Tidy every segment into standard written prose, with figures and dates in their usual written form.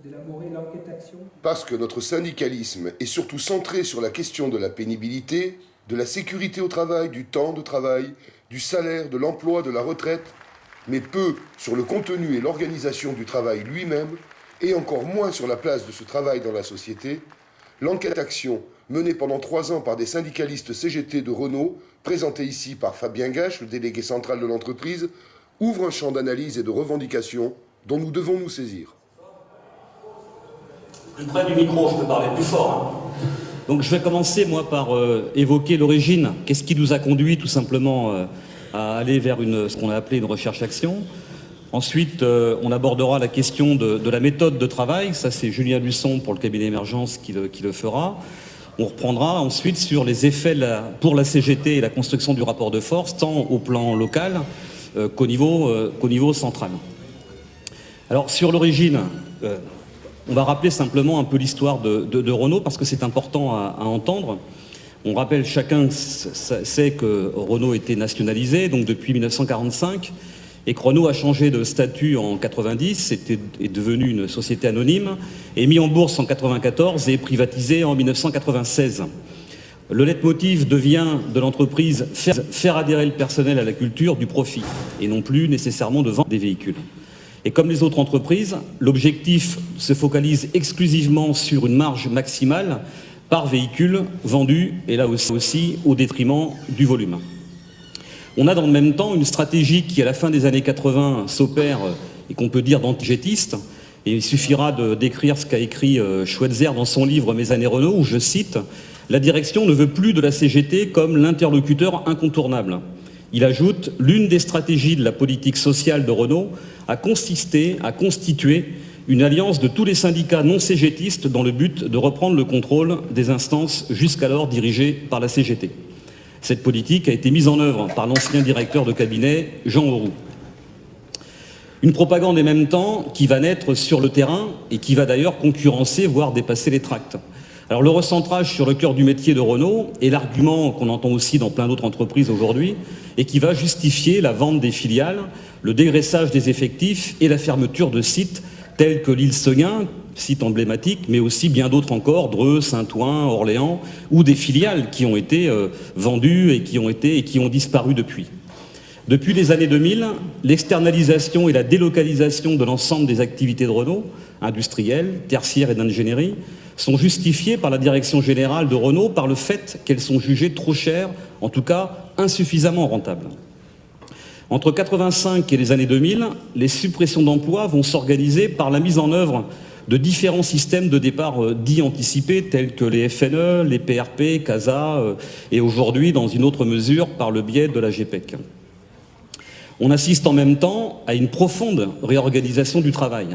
d'élaborer l'enquête-action. Parce que notre syndicalisme est surtout centré sur la question de la pénibilité, de la sécurité au travail, du temps de travail, du salaire, de l'emploi, de la retraite, mais peu sur le contenu et l'organisation du travail lui-même, et encore moins sur la place de ce travail dans la société, l'enquête-action menée pendant 3 ans par des syndicalistes CGT de Renault, présentée ici par Fabien Gache, le délégué central de l'entreprise, ouvre un champ d'analyse et de revendication dont nous devons nous saisir. Plus près du micro, je peux parler plus fort. Donc je vais commencer, moi, par évoquer l'origine. Qu'est-ce qui nous a conduit, tout simplement, à aller vers ce qu'on a appelé une recherche-action. Ensuite, on abordera la question de la méthode de travail. Ça, c'est Julien Luçon pour le cabinet Émergence qui le fera. On reprendra ensuite sur les effets pour la CGT et la construction du rapport de force, tant au plan local qu'au niveau central. Alors, sur l'origine, on va rappeler simplement un peu l'histoire de Renault, parce que c'est important à entendre. On rappelle, chacun sait que Renault était nationalisé, donc depuis 1945, et que Renault a changé de statut en 90, est devenu une société anonyme, est mis en bourse en 94 et privatisé en 1996. Le leitmotiv devient de l'entreprise faire adhérer le personnel à la culture du profit, et non plus nécessairement de vendre des véhicules. Et comme les autres entreprises, l'objectif se focalise exclusivement sur une marge maximale par véhicule vendu, et là aussi au détriment du volume. On a dans le même temps une stratégie qui, à la fin des années 80, s'opère et qu'on peut dire d'antigétiste. Et il suffira de décrire ce qu'a écrit Schweitzer dans son livre « Mes années Renault » où, je cite, « La direction ne veut plus de la CGT comme l'interlocuteur incontournable ». Il ajoute « L'une des stratégies de la politique sociale de Renault a consisté à constituer une alliance de tous les syndicats non CGTistes dans le but de reprendre le contrôle des instances jusqu'alors dirigées par la CGT. Cette politique a été mise en œuvre par l'ancien directeur de cabinet Jean Auroux. Une propagande en même temps qui va naître sur le terrain et qui va d'ailleurs concurrencer, voire dépasser les tracts. Alors le recentrage sur le cœur du métier de Renault est l'argument qu'on entend aussi dans plein d'autres entreprises aujourd'hui et qui va justifier la vente des filiales, le dégraissage des effectifs et la fermeture de sites tels que l'île Seguin, site emblématique, mais aussi bien d'autres encore, Dreux, Saint-Ouen, Orléans, ou des filiales qui ont été vendues et qui ont disparu depuis. Depuis les années 2000, l'externalisation et la délocalisation de l'ensemble des activités de Renault, industrielles, tertiaires et d'ingénierie, sont justifiées par la direction générale de Renault par le fait qu'elles sont jugées trop chères, en tout cas insuffisamment rentables. Entre 1985 et les années 2000, les suppressions d'emplois vont s'organiser par la mise en œuvre de différents systèmes de départ dits anticipés, tels que les FNE, les PRP, CASA, et aujourd'hui, dans une autre mesure, par le biais de la GPEC. On assiste en même temps à une profonde réorganisation du travail.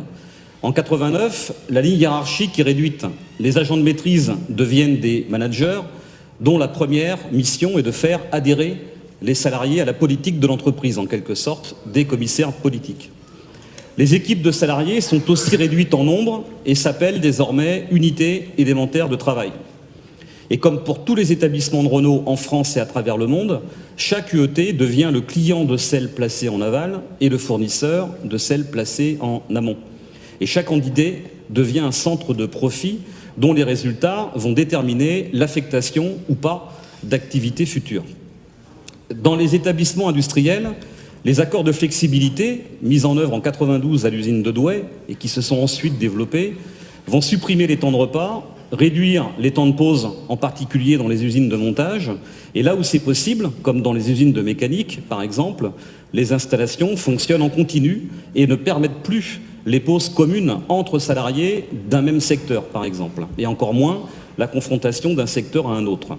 En 1989, la ligne hiérarchique est réduite. Les agents de maîtrise deviennent des managers, dont la première mission est de faire adhérer les salariés à la politique de l'entreprise, en quelque sorte, des commissaires politiques. Les équipes de salariés sont aussi réduites en nombre et s'appellent désormais unités élémentaires de travail. Et comme pour tous les établissements de Renault en France et à travers le monde, chaque UET devient le client de celle placée en aval et le fournisseur de celle placée en amont. Et chaque entité devient un centre de profit dont les résultats vont déterminer l'affectation ou pas d'activités futures. Dans les établissements industriels, les accords de flexibilité, mis en œuvre en 1992 à l'usine de Douai et qui se sont ensuite développés, vont supprimer les temps de repas, réduire les temps de pause, en particulier dans les usines de montage, et là où c'est possible, comme dans les usines de mécanique par exemple, les installations fonctionnent en continu et ne permettent plus les pauses communes entre salariés d'un même secteur par exemple, et encore moins la confrontation d'un secteur à un autre.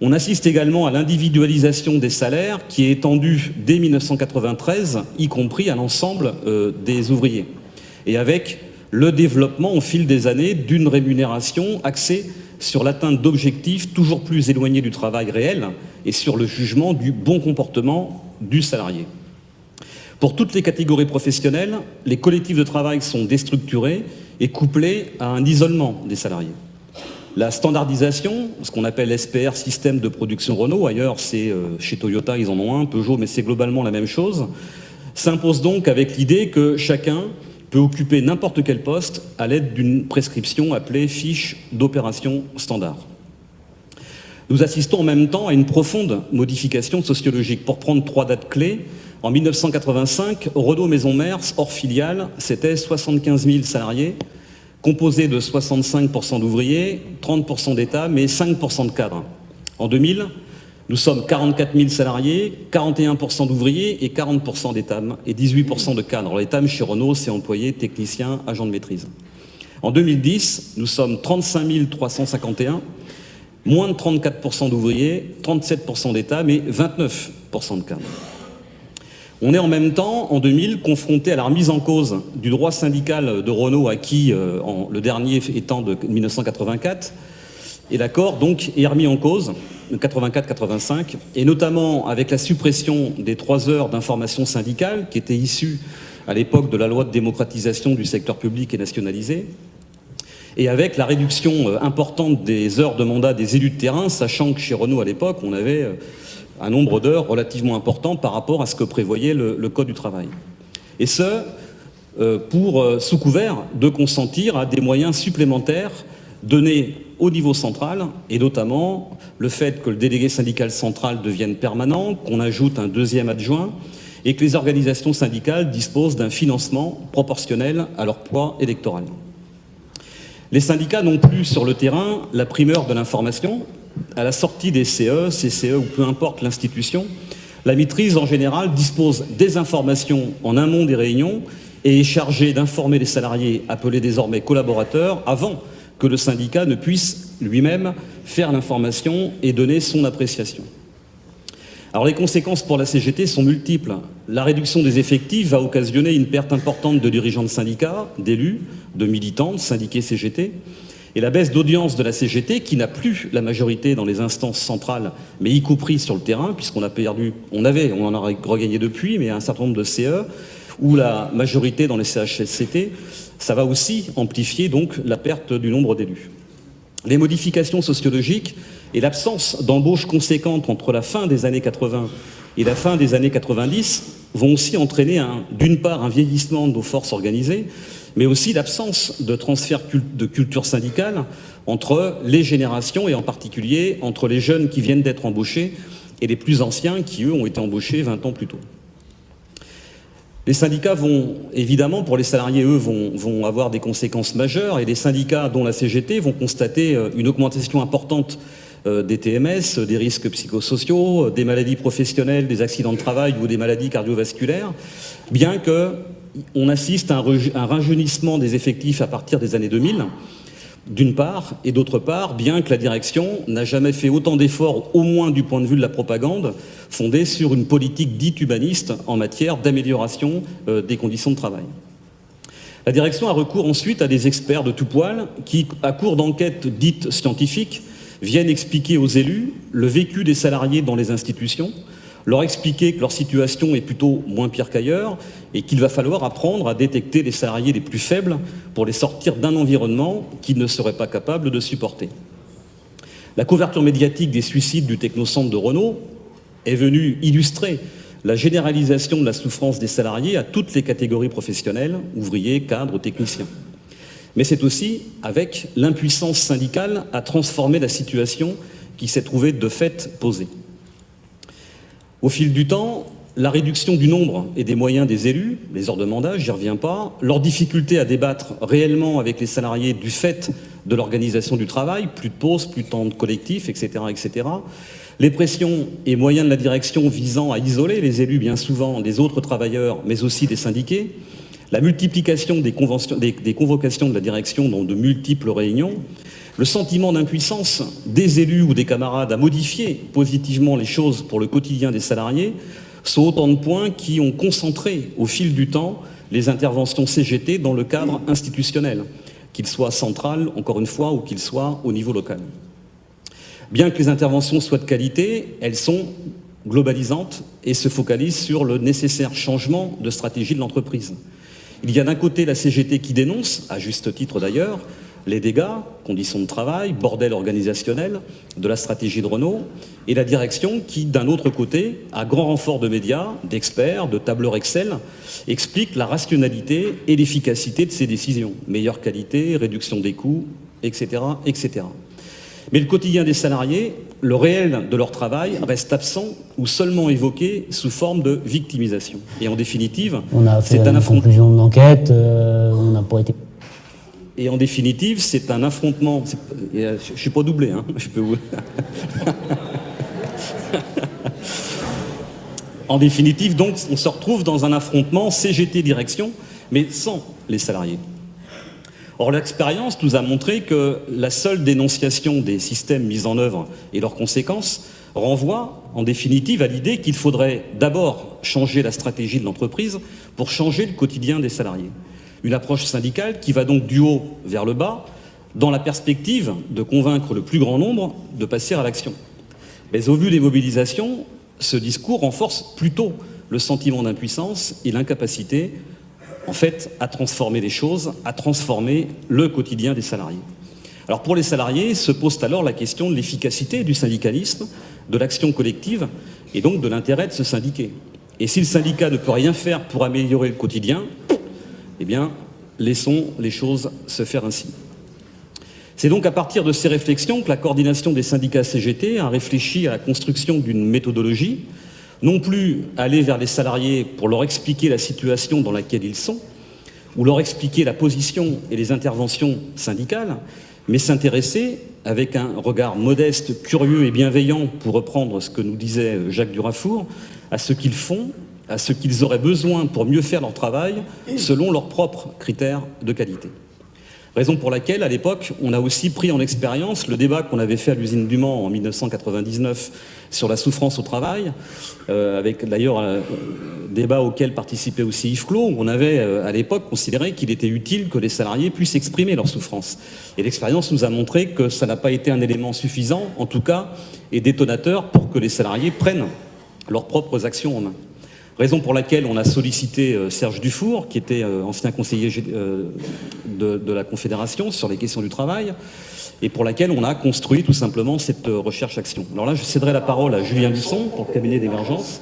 On assiste également à l'individualisation des salaires qui est étendue dès 1993, y compris à l'ensemble des ouvriers, et avec le développement au fil des années d'une rémunération axée sur l'atteinte d'objectifs toujours plus éloignés du travail réel et sur le jugement du bon comportement du salarié. Pour toutes les catégories professionnelles, les collectifs de travail sont déstructurés et couplés à un isolement des salariés. La standardisation, ce qu'on appelle SPR, système de production Renault, ailleurs c'est chez Toyota, ils en ont un, Peugeot, mais c'est globalement la même chose, s'impose donc avec l'idée que chacun peut occuper n'importe quel poste à l'aide d'une prescription appelée fiche d'opération standard. Nous assistons en même temps à une profonde modification sociologique. Pour prendre 3 dates clés, en 1985, Renault Maison Mères, hors filiale, c'était 75 000 salariés, composés de 65% d'ouvriers, 30% d'État, mais 5% de cadres. En 2000, nous sommes 44 000 salariés, 41% d'ouvriers et 40% d'ETAM et 18% de cadres. L'ETAM chez Renault, c'est employés, techniciens, agents de maîtrise. En 2010, nous sommes 35 351, moins de 34% d'ouvriers, 37% d'État, mais 29% de cadres. On est en même temps, en 2000, confronté à la remise en cause du droit syndical de Renault acquis, le dernier étant de 1984, et l'accord donc est remis en cause, 84-85, et notamment avec la suppression des 3 heures d'information syndicale, qui étaient issues à l'époque de la loi de démocratisation du secteur public et nationalisé, et avec la réduction importante des heures de mandat des élus de terrain, sachant que chez Renault à l'époque, on avait un nombre d'heures relativement important par rapport à ce que prévoyait le Code du travail. Et ce, sous couvert de consentir à des moyens supplémentaires donnés au niveau central, et notamment le fait que le délégué syndical central devienne permanent, qu'on ajoute un 2e adjoint, et que les organisations syndicales disposent d'un financement proportionnel à leur poids électoral. Les syndicats n'ont plus sur le terrain la primeur de l'information. À la sortie des CE, CCE ou peu importe l'institution, la maîtrise en général dispose des informations en amont des réunions et est chargée d'informer les salariés, appelés désormais collaborateurs, avant que le syndicat ne puisse lui-même faire l'information et donner son appréciation. Alors les conséquences pour la CGT sont multiples. La réduction des effectifs va occasionner une perte importante de dirigeants de syndicats, d'élus, de militants, de syndiqués CGT, et la baisse d'audience de la CGT, qui n'a plus la majorité dans les instances centrales, mais y compris sur le terrain, puisqu'on a perdu, on en a regagné depuis, mais un certain nombre de CE, ou la majorité dans les CHSCT, ça va aussi amplifier donc la perte du nombre d'élus. Les modifications sociologiques et l'absence d'embauche conséquente entre la fin des années 80 et la fin des années 90 vont aussi entraîner d'une part un vieillissement de nos forces organisées, mais aussi l'absence de transfert de culture syndicale entre les générations et en particulier entre les jeunes qui viennent d'être embauchés et les plus anciens qui, eux, ont été embauchés 20 ans plus tôt. Les syndicats vont, évidemment, pour les salariés, eux, vont avoir des conséquences majeures et les syndicats, dont la CGT, vont constater une augmentation importante des TMS, des risques psychosociaux, des maladies professionnelles, des accidents de travail ou des maladies cardiovasculaires, bien qu'on assiste à un rajeunissement des effectifs à partir des années 2000, d'une part, et d'autre part, bien que la direction n'a jamais fait autant d'efforts, au moins du point de vue de la propagande, fondée sur une politique dite humaniste en matière d'amélioration des conditions de travail. La direction a recours ensuite à des experts de tout poil qui, à court d'enquêtes dites scientifiques, viennent expliquer aux élus le vécu des salariés dans les institutions, leur expliquer que leur situation est plutôt moins pire qu'ailleurs et qu'il va falloir apprendre à détecter les salariés les plus faibles pour les sortir d'un environnement qu'ils ne seraient pas capables de supporter. La couverture médiatique des suicides du technocentre de Renault est venue illustrer la généralisation de la souffrance des salariés à toutes les catégories professionnelles, ouvriers, cadres, techniciens. Mais c'est aussi avec l'impuissance syndicale à transformer la situation qui s'est trouvée de fait posée. Au fil du temps, la réduction du nombre et des moyens des élus, les heures de mandat, j'y reviens pas, leur difficulté à débattre réellement avec les salariés du fait de l'organisation du travail, plus de pauses, plus de temps de collectif, etc., etc., les pressions et moyens de la direction visant à isoler les élus bien souvent des autres travailleurs, mais aussi des syndiqués, la multiplication des convocations de la direction dans de multiples réunions, le sentiment d'impuissance des élus ou des camarades à modifier positivement les choses pour le quotidien des salariés sont autant de points qui ont concentré au fil du temps les interventions CGT dans le cadre institutionnel, qu'il soit central, encore une fois, ou qu'il soit au niveau local. Bien que les interventions soient de qualité, elles sont globalisantes et se focalisent sur le nécessaire changement de stratégie de l'entreprise. Il y a d'un côté la CGT qui dénonce, à juste titre d'ailleurs, les dégâts, conditions de travail, bordel organisationnel, de la stratégie de Renault, et la direction qui, d'un autre côté, à grand renfort de médias, d'experts, de tableurs Excel, explique la rationalité et l'efficacité de ses décisions. Meilleure qualité, réduction des coûts, etc., etc. Mais le quotidien des salariés, le réel de leur travail, reste absent ou seulement évoqué sous forme de victimisation. Et en définitive, on a fait une conclusion de l'enquête, on n'a pas été... Et en définitive, c'est un affrontement. Je ne suis pas doublé, hein, je peux vous... En définitive, donc, on se retrouve dans un affrontement CGT-direction, mais sans les salariés. Or, l'expérience nous a montré que la seule dénonciation des systèmes mis en œuvre et leurs conséquences renvoie, en définitive, à l'idée qu'il faudrait d'abord changer la stratégie de l'entreprise pour changer le quotidien des salariés. Une approche syndicale qui va donc du haut vers le bas, dans la perspective de convaincre le plus grand nombre de passer à l'action. Mais au vu des mobilisations, ce discours renforce plutôt le sentiment d'impuissance et l'incapacité, en fait, à transformer les choses, à transformer le quotidien des salariés. Alors pour les salariés, se pose alors la question de l'efficacité du syndicalisme, de l'action collective et donc de l'intérêt de se syndiquer. Et si le syndicat ne peut rien faire pour améliorer le quotidien, eh bien, laissons les choses se faire ainsi. C'est donc à partir de ces réflexions que la coordination des syndicats CGT a réfléchi à la construction d'une méthodologie, non plus aller vers les salariés pour leur expliquer la situation dans laquelle ils sont, ou leur expliquer la position et les interventions syndicales, mais s'intéresser, avec un regard modeste, curieux et bienveillant, pour reprendre ce que nous disait Jacques Durafour, à ce qu'ils font, à ce qu'ils auraient besoin pour mieux faire leur travail, selon leurs propres critères de qualité. Raison pour laquelle, à l'époque, on a aussi pris en expérience le débat qu'on avait fait à l'usine du Mans en 1999 sur la souffrance au travail, avec d'ailleurs un débat auquel participait aussi Yves Clos, où on avait à l'époque considéré qu'il était utile que les salariés puissent exprimer leur souffrance. Et l'expérience nous a montré que ça n'a pas été un élément suffisant, en tout cas, et détonateur pour que les salariés prennent leurs propres actions en main. Raison pour laquelle on a sollicité Serge Dufour, qui était ancien conseiller de la Confédération sur les questions du travail, et pour laquelle on a construit tout simplement cette recherche-action. Alors là, je céderai la parole à Julien Busson pour le cabinet d'émergence.